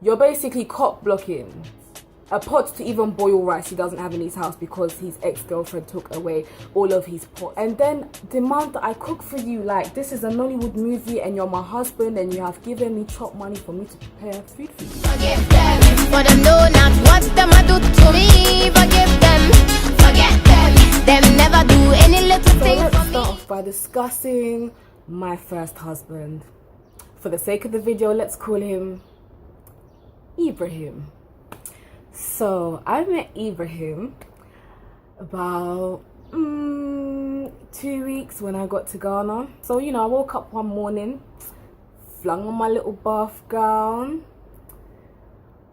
You're basically cock blocking a pot to even boil rice he doesn't have in his house because his ex-girlfriend took away all of his pots, and then demand that I cook for you like this is a Nollywood movie and you're my husband and you have given me chop money for me to prepare food for you. Forgive them, for them know not what them a do to me. Forgive them, forget them, them never do any little So thing let's for start me. off by discussing my first husband. For the sake of the video, let's call him Ibrahim. So I met Ibrahim about 2 weeks when I got to Ghana. So I woke up one morning, flung on my little bath gown,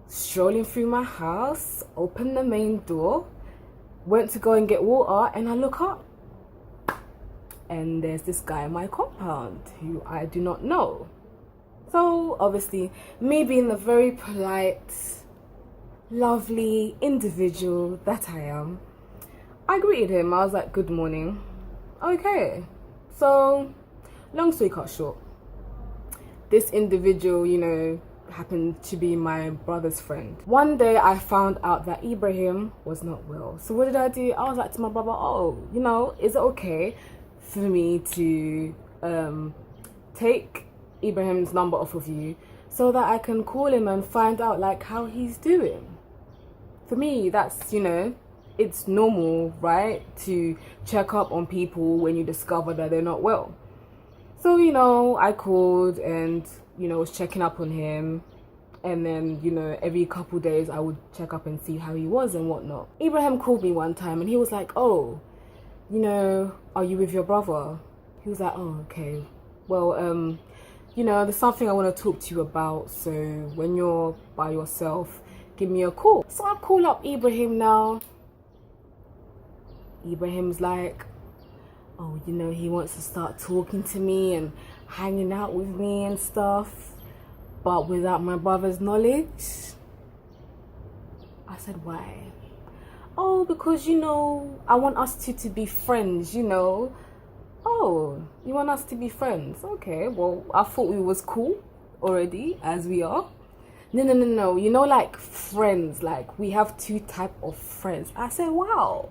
strolling through my house, opened the main door, went to go and get water, and I look up and there's this guy in my compound who I do not know. So obviously, me being the very polite, lovely individual that I am, I greeted him. I was like, good morning. Okay. So, long story cut short, this individual, happened to be my brother's friend. One day I found out that Ibrahim was not well. So what did I do? I was like to my brother, is it okay for me to take Ibrahim's number off of you so that I can call him and find out like how he's doing? For me, that's, it's normal, right, to check up on people when you discover that they're not well. So, I called and, was checking up on him. And then, every couple days I would check up and see how he was and whatnot. Ibrahim called me one time and he was like, oh, are you with your brother? He was like, oh, okay. Well, there's something I want to talk to you about. So when you're by yourself, give me a call. So I call up Ibrahim now. Ibrahim's like, oh, he wants to start talking to me and hanging out with me and stuff, but without my brother's knowledge. I said, why? Oh, because, I want us two to be friends, Oh, you want us to be friends? Okay, well, I thought we was cool already, as we are. No. Like friends, like we have two types of friends. I said, wow,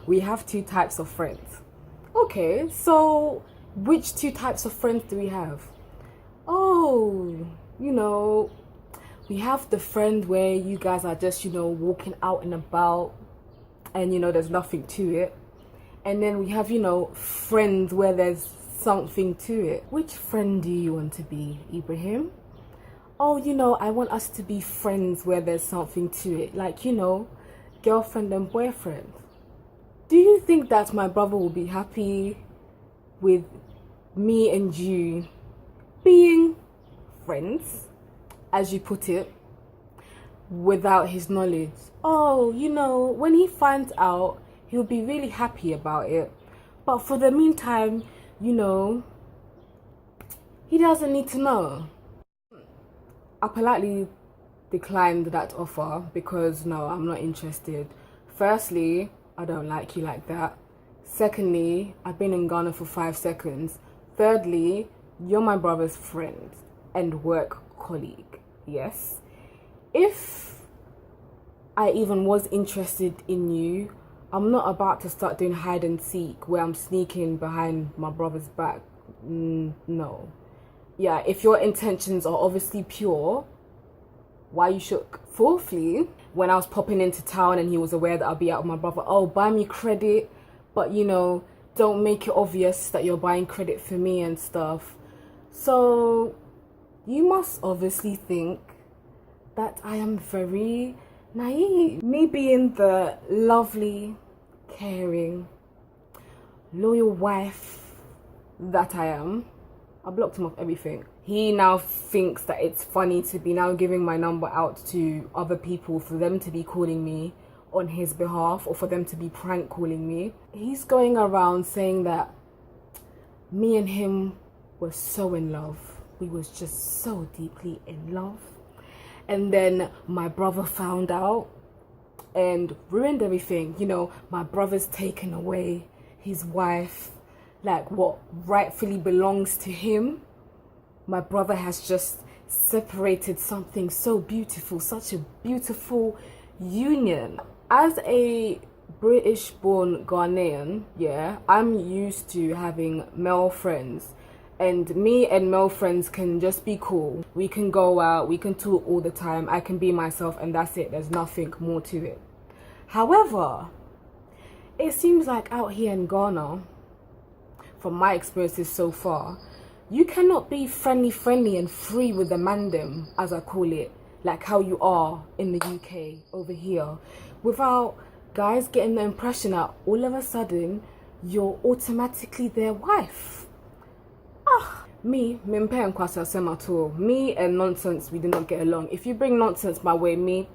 we have two types of friends. Okay, so which two types of friends do we have? Oh, we have the friend where you guys are just, walking out and about and, there's nothing to it. And then we have, friends where there's something to it. Which friend do you want to be, Ibrahim? Oh, I want us to be friends where there's something to it. Like, girlfriend and boyfriend. Do you think that my brother will be happy with me and you being friends, as you put it, without his knowledge? Oh, when he finds out, he'll be really happy about it. But for the meantime, he doesn't need to know. I politely declined that offer because no, I'm not interested. Firstly, I don't like you like that. Secondly, I've been in Ghana for 5 seconds. Thirdly, you're my brother's friend and work colleague. Yes. If I even was interested in you, I'm not about to start doing hide and seek where I'm sneaking behind my brother's back. No. Yeah, if your intentions are obviously pure, why you shook? Fourthly, when I was popping into town and he was aware that I'll be out with my brother, oh, buy me credit, but don't make it obvious that you're buying credit for me and stuff. So you must obviously think that I am very naive. Me being the lovely, caring, loyal wife that I am, I blocked him off everything. He now thinks that it's funny to be now giving my number out to other people for them to be calling me on his behalf or for them to be prank calling me. He's going around saying that me and him were so in love. We was just so deeply in love. And then my brother found out and ruined everything. My brother's taken away his wife, like what rightfully belongs to him. My brother has just separated something so beautiful, such a beautiful union. As a British born Ghanaian, yeah, I'm used to having male friends, and me and male friends can just be cool. We can go out, we can talk all the time, I can be myself, and that's it. There's nothing more to it. However, it seems like out here in Ghana, from my experiences so far, you cannot be friendly and free with the mandem, as I call it, like how you are in the UK over here, without guys getting the impression that all of a sudden you're automatically their wife. Me and nonsense, we did not get along. If you bring nonsense my way,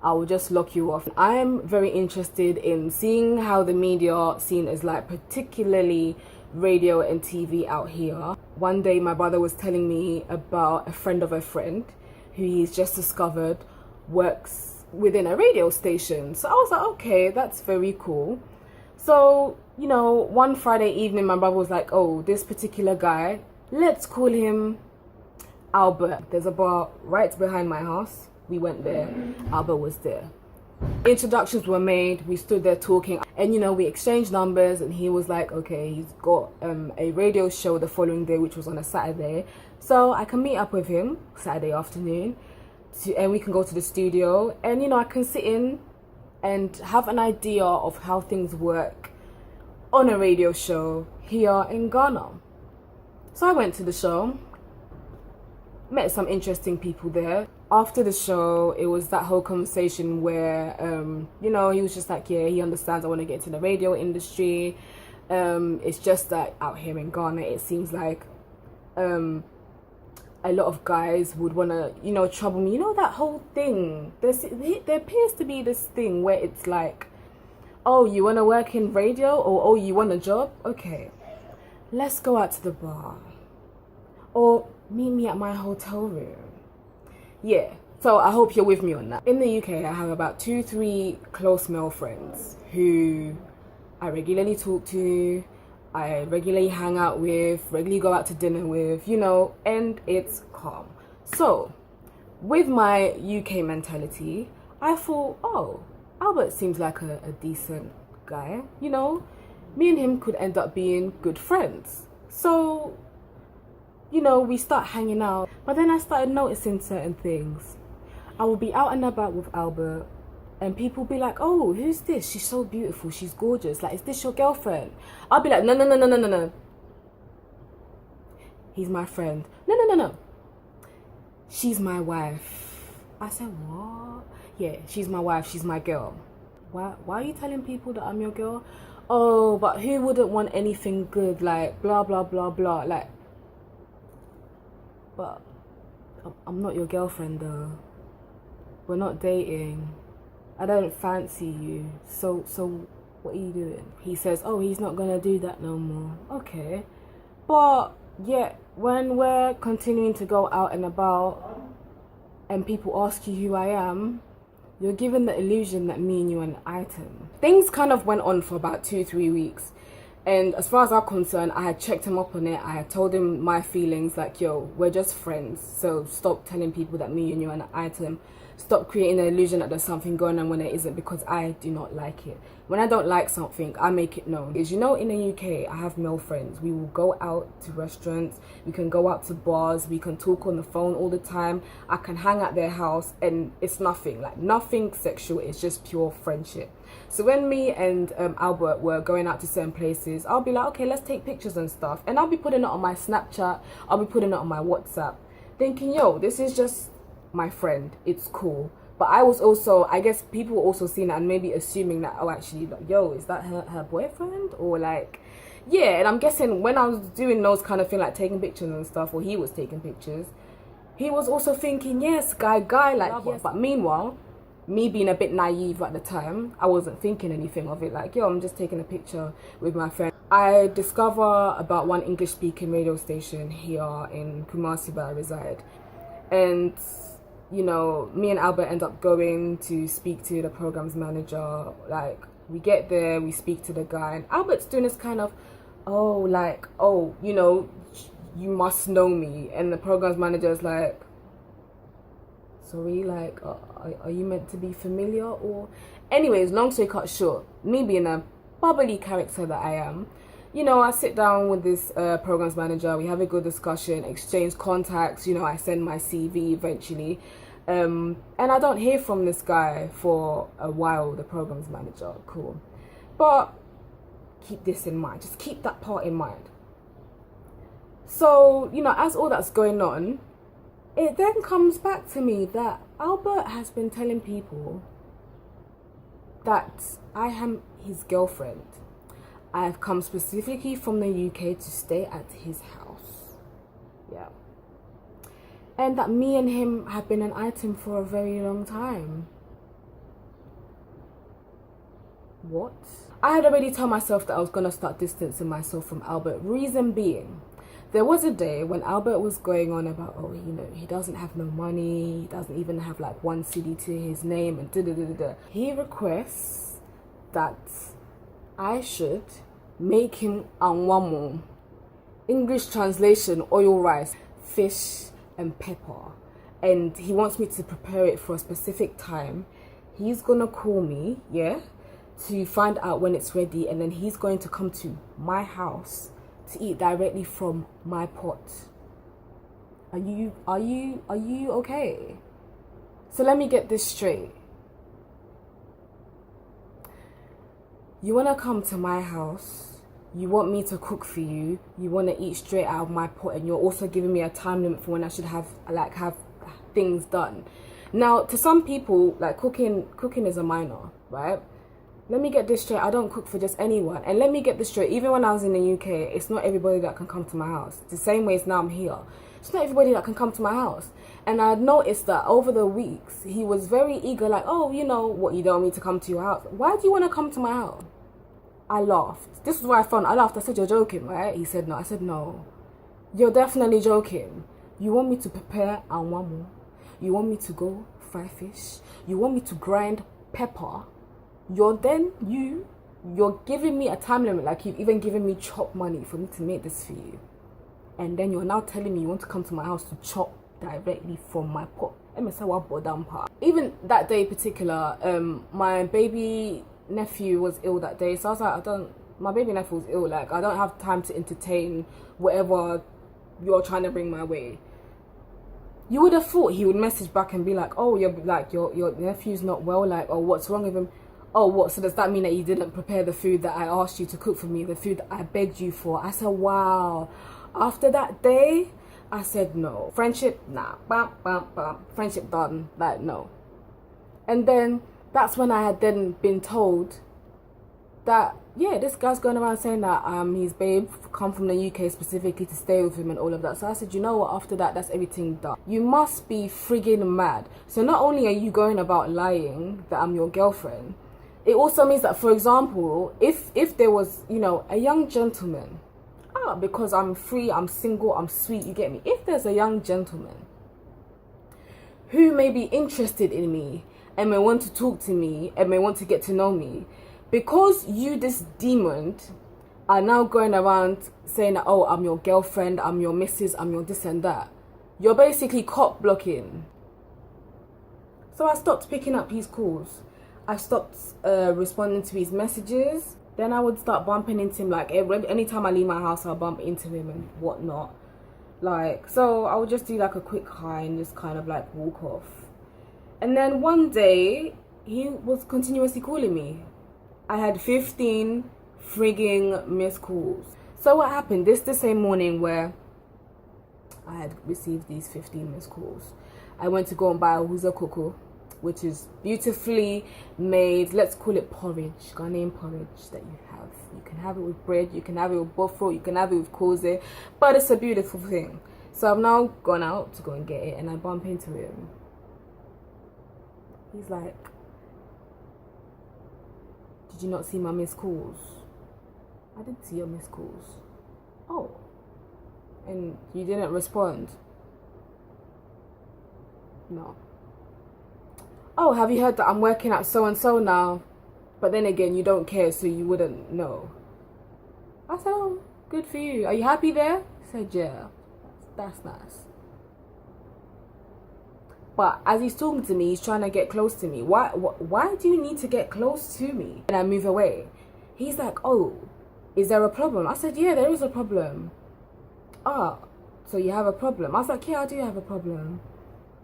I will just lock you off. I am very interested in seeing how the media scene is like, particularly radio and TV out here. One day my brother was telling me about a friend of a friend who he's just discovered works within a radio station. So I was like, okay, that's very cool. So, you know, one Friday evening my brother was like, oh, this particular guy, let's call him Albert. There's a bar right behind my house. We went there. Albert was there. Introductions were made. We stood there talking, and you know, we exchanged numbers, and he was like, okay, he's got a radio show the following day, which was on a Saturday, so I can meet up with him Saturday afternoon and we can go to the studio, and you know, I can sit in and have an idea of how things work on a radio show here in Ghana. So I went to the show, met some interesting people there. After the show, it was that whole conversation where, you know, he was just like, yeah, he understands I want to get into the radio industry. It's just that out here in Ghana, it seems like a lot of guys would want to, you know, trouble me. You know, that whole thing. There appears to be this thing where it's like, oh, you want to work in radio? Or, oh, you want a job? Okay, let's go out to the bar. Or meet me at my hotel room. Yeah, so I hope you're with me on that. In the UK, I have about 2-3 close male friends who I regularly talk to, I regularly hang out with, regularly go out to dinner with, you know, and it's calm. So, with my UK mentality, I thought, oh, Albert seems like a decent guy, you know, me and him could end up being good friends. So, you know, we start hanging out, but then I started noticing certain things. I will be out and about with Albert, and people be like, oh, who's this? She's so beautiful, she's gorgeous, like, is this your girlfriend? I'll be like, no. He's my friend. No. She's my wife. I said, what? Yeah, she's my wife, she's my girl. Why are you telling people that I'm your girl? Oh, but who wouldn't want anything good, like, blah, blah, blah, blah, like, but I'm not your girlfriend though. We're not dating. I don't fancy you. So what are you doing? He says, oh, he's not gonna do that no more. Okay. But yeah, when we're continuing to go out and about and people ask you who I am, you're given the illusion that me and you are an item. Things kind of went on for about 2-3 weeks. And as far as I'm concerned, I had checked him up on it. I had told him my feelings, like, yo, we're just friends. So stop telling people that me and you are an item. Stop creating the illusion that there's something going on when there isn't, because I do not like it. When I don't like something, I make it known. As you know, in the UK, I have male friends. We will go out to restaurants. We can go out to bars. We can talk on the phone all the time. I can hang at their house and it's nothing, like nothing sexual. It's just pure friendship. So when me and Albert were going out to certain places, I'll be like, okay, let's take pictures and stuff. And I'll be putting it on my Snapchat. I'll be putting it on my WhatsApp, thinking, yo, this is just my friend. It's cool. But I was also, I guess people were also seeing that and maybe assuming that, oh, actually, like, yo, is that her boyfriend? Or like, yeah. And I'm guessing when I was doing those kind of thing, like taking pictures and stuff, or he was taking pictures, he was also thinking, yes, guy, like, yes. But meanwhile, me being a bit naive at the time, I wasn't thinking anything of it. Like, yo, I'm just taking a picture with my friend. I discover about one English-speaking radio station here in Kumasi, where I reside. And you know, me and Albert end up going to speak to the program's manager. Like, we get there, we speak to the guy, and Albert's doing this kind of, oh, like, oh, you know, you must know me. And the program's manager is like, sorry, like, are you meant to be familiar? Or anyways, long story cut short, me being a bubbly character that I am, you know, I sit down with this programs manager, we have a good discussion, exchange contacts, you know, I send my CV eventually, and I don't hear from this guy for a while, the programs manager. Cool. But keep this in mind, just keep that part in mind. So, you know, as all that's going on, it then comes back to me that Albert has been telling people that I am his girlfriend. I have come specifically from the UK to stay at his house. Yeah. And that me and him have been an item for a very long time. What? I had already told myself that I was going to start distancing myself from Albert. Reason being, there was a day when Albert was going on about, oh, you know, he doesn't have no money, he doesn't even have like one city to his name, and da-da-da-da-da. He requests that I should make him anwamu. English translation, oil rice, fish and pepper. And he wants me to prepare it for a specific time. He's gonna call me, yeah, to find out when it's ready, and then he's going to come to my house to eat directly from my pot. Are you okay? So let me get this straight. You wanna come to my house, you want me to cook for you, you wanna eat straight out of my pot, and you're also giving me a time limit for when I should have things done. Now, to some people, like cooking is a minor, right? Let me get this straight, I don't cook for just anyone. And let me get this straight, even when I was in the UK, it's not everybody that can come to my house. The same way as now I'm here. It's not everybody that can come to my house. And I noticed that over the weeks, he was very eager, like, oh, you know, what, you don't want me to come to your house? Why do you want to come to my house? I laughed. This is where I laughed. I said, you're joking, right? He said, no. I said, no. You're definitely joking. You want me to prepare anwamu? You want me to go fry fish? You want me to grind pepper? You're giving me a time limit, like you've even given me chop money for me to make this for you, and then you're now telling me you want to come to my house to chop directly from my pot. Even that day in particular, my baby nephew was ill that day, so I was like, my baby nephew was ill, like I don't have time to entertain whatever you're trying to bring my way. You would have thought he would message back and be like, oh, your nephew's not well, like, oh, what's wrong with him? Oh, what, so does that mean that you didn't prepare the food that I asked you to cook for me, the food that I begged you for? I said, wow. After that day, I said no. Friendship, nah. Bam, bam, bam. Friendship done. Like, no. And then that's when I had then been told that, yeah, this guy's going around saying that his babe come from the UK specifically to stay with him and all of that. So I said, you know what, after that, that's everything done. You must be friggin' mad. So not only are you going about lying that I'm your girlfriend, it also means that, for example, if there was, you know, a young gentleman, because I'm free, I'm single, I'm sweet, you get me? If there's a young gentleman who may be interested in me and may want to talk to me and may want to get to know me, because you, this demon, are now going around saying that, oh, I'm your girlfriend, I'm your missus, I'm your this and that, you're basically cock blocking. So I stopped picking up his calls. I stopped responding to his messages. Then I would start bumping into him, like anytime I leave my house, I'll bump into him and whatnot. Like, so I would just do like a quick hi and just kind of like walk off. And then one day, he was continuously calling me. I had 15 frigging missed calls. So what happened? This the same morning where I had received these 15 missed calls. I went to go and buy a huza cocoa, which is beautifully made, let's call it porridge, Ghanaian porridge that you have. You can have it with bread, you can have it with bofro, you can have it with koze, but it's a beautiful thing. So I've now gone out to go and get it, and I bump into him. He's like, did you not see my missed calls? I did see your missed calls. Oh, and you didn't respond? No. Oh, have you heard that I'm working at so-and-so now? But then again, you don't care, so you wouldn't know. I said, oh, good for you. Are you happy there? He said, yeah, that's nice. But as he's talking to me, he's trying to get close to me. Why do you need to get close to me? And I move away. He's like, oh, is there a problem? I said, yeah, there is a problem. Ah, so you have a problem? I was like, yeah, I do have a problem.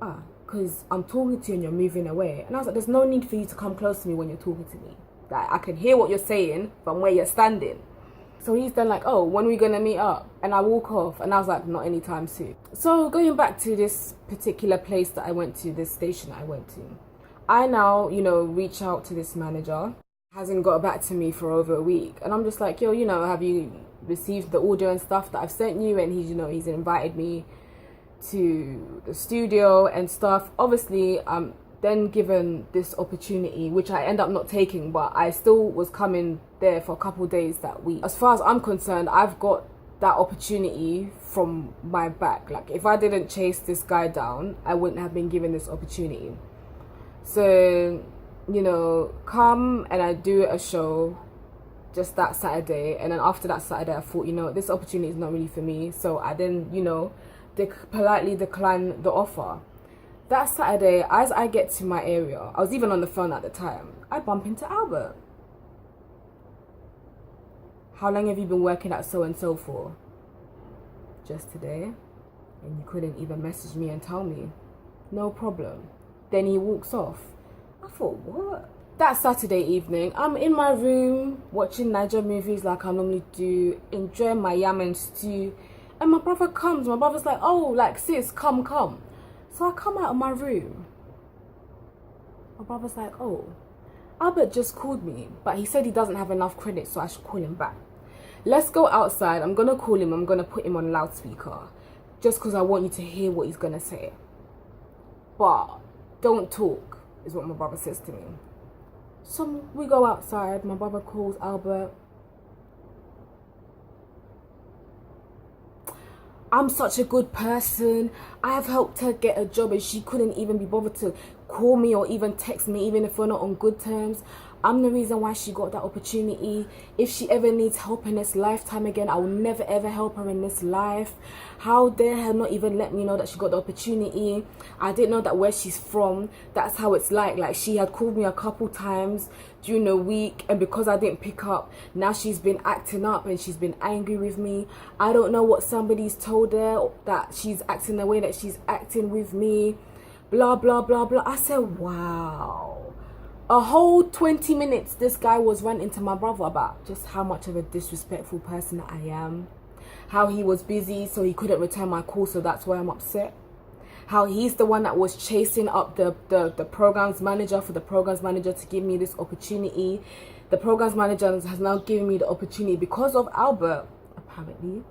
Ah, because I'm talking to you and you're moving away. And I was like, there's no need for you to come close to me when you're talking to me. Like, I can hear what you're saying from where you're standing. So he's then like, oh, when are we going to meet up? And I walk off, and I was like, not anytime soon. So going back to this particular place that I went to, this station I went to, I now, reach out to this manager. Hasn't got back to me for over a week. And I'm just like, yo, have you received the audio and stuff that I've sent you? And he's invited me to the studio and stuff. Obviously, I'm then given this opportunity, which I end up not taking, but I still was coming there for a couple of days that week. As far as I'm concerned, I've got that opportunity from my back. Like, if I didn't chase this guy down, I wouldn't have been given this opportunity. So, come and I do a show just that Saturday, and then after that Saturday I thought, this opportunity is not really for me. So I then, politely declined the offer. That Saturday, as I get to my area, I was even on the phone at the time, I bump into Albert. How long have you been working at so-and-so for? Just today. And you couldn't even message me and tell me. No problem. Then he walks off. I thought, what? That Saturday evening, I'm in my room watching Niger movies like I normally do, enjoying my yam and stew. And my brother comes. My brother's like, oh, like, sis, come. So I come out of my room. My brother's like, oh, Albert just called me, but he said he doesn't have enough credit, so I should call him back. Let's go outside. I'm going to call him. I'm going to put him on loudspeaker just because I want you to hear what he's going to say. But don't talk, is what my brother says to me. So we go outside. My brother calls Albert. I'm such a good person. I have helped her get a job and she couldn't even be bothered to call me or even text me, even if we're not on good terms. I'm the reason why she got that opportunity. If she ever needs help in this lifetime again, I will never ever help her in this life. How dare her not even let me know that she got the opportunity? I didn't know that where she's from, that's how it's like. Like, she had called me a couple times during the week, and because I didn't pick up, now she's been acting up and she's been angry with me. I don't know what somebody's told her that she's acting the way that she's acting with me. Blah, blah, blah, blah. I said, wow. A whole 20 minutes this guy was ranting to my brother about just how much of a disrespectful person that I am. How he was busy, so he couldn't return my call, so that's why I'm upset. How he's the one that was chasing up the programs manager for the programs manager to give me this opportunity. The programs manager has now given me the opportunity because of Albert, apparently.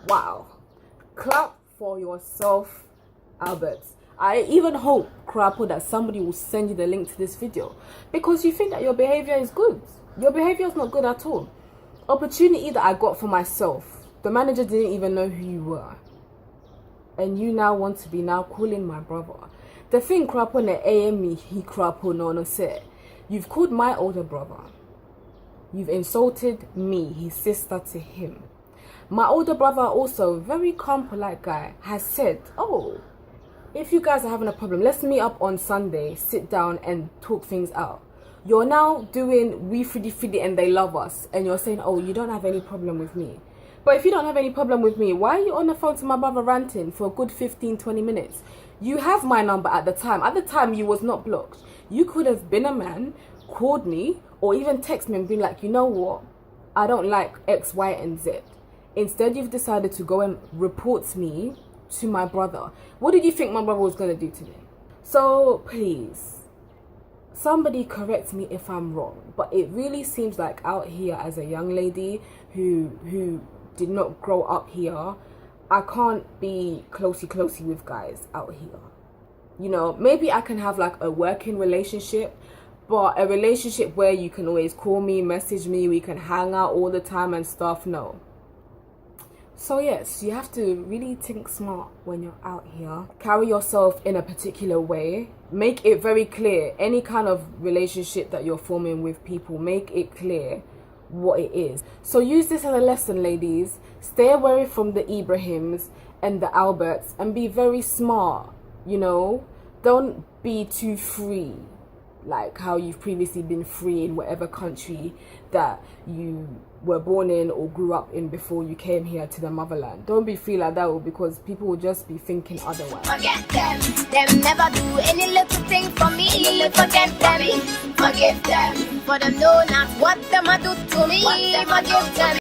Wow. Clap for yourself, Albert. I even hope, Crapo, that somebody will send you the link to this video, because you think that your behavior is good. Your behavior is not good at all. Opportunity that I got for myself. The manager didn't even know who you were. And you now want to be now calling my brother. The thing, Crapo, ne AME, he Crapo no said, you've called my older brother. You've insulted me, his sister, to him. My older brother, also, very calm, polite guy, has said, oh, if you guys are having a problem, let's meet up on Sunday, sit down and talk things out. You're now doing we fiddy and they love us, and you're saying, oh, you don't have any problem with me. But if you don't have any problem with me, why are you on the phone to my brother ranting for a good 15-20 minutes? You have my number at the time. At the time, you was not blocked. You could have been a man, called me, or even text me and been like, you know what, I don't like X, Y, and Z. Instead, you've decided to go and report me to my brother. What did you think my brother was going to do today? So please, somebody correct me if I'm wrong, but it really seems like out here, as a young lady who did not grow up here, I can't be closey with guys out here. Maybe I can have like a working relationship, but a relationship where you can always call me, message me, we can hang out all the time and stuff, no. So yes, you have to really think smart when you're out here. Carry yourself in a particular way. Make it very clear. Any kind of relationship that you're forming with people, make it clear what it is. So use this as a lesson, ladies. Stay away from the Ibrahims and the Alberts and be very smart, don't be too free, like how you've previously been free in whatever country that you were born in or grew up in before you came here to the motherland. Don't be free like that, because people will just be thinking otherwise. Forget them never do any little thing for me. Forget them, forgive them, for them know not what them a do to me. Forgive them.